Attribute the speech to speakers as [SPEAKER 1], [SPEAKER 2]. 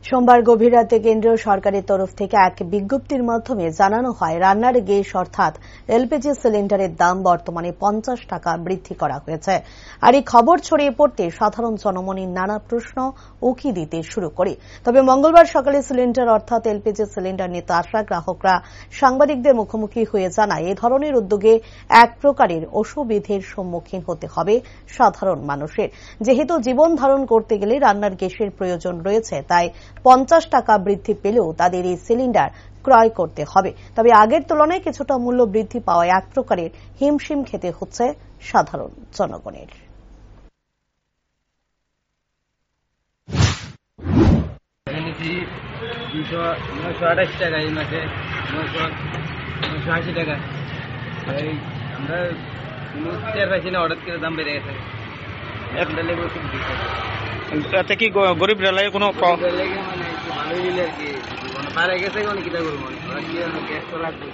[SPEAKER 1] সোমবার গভীর রাতে কেন্দ্রীয় সরকারের তরফ থেকে এক বিজ্ঞপ্তির মাধ্যমে জানানো হয় রান্নার গ্যাস অর্থাৎ এলপিজি সিলিন্ডারের দাম বর্তমানে ৫০ টাকা বৃদ্ধি করা হয়েছে। আর এই খবর ছড়িয়ে পড়তে সাধারণ জনমনে নানা প্রশ্ন উকি দিতে শুরু করে। তবে মঙ্গলবার সকালে সিলিন্ডার অর্থাৎ এলপিজি সিলিন্ডার নিতে আসা গ্রাহকরা সাংবাদিকদের মুখোমুখি হয়ে জানায় এ ধরনের উদ্যোগে এক প্রকারের অসুবিধের সম্মুখীন হতে হবে সাধারণ মানুষের। যেহেতু জীবন ধারণ করতে গেলে রান্নার গ্যাসের প্রয়োজন রয়েছে, তাই ৫০ টাকা বৃদ্ধি পেলেও তাদের এই সিলিন্ডার ক্রয় করতে হবে। তবে আগের তুলনায় কিছুটা মূল্য বৃদ্ধি পাওয়ায় এক প্রকারের হিমশিম খেতে হচ্ছে সাধারণ জনগণের।
[SPEAKER 2] এতে কি গরিব রেলায় কোনো
[SPEAKER 3] ভালোই আর কি পারে গেছে গ্যাস তো লাগবে।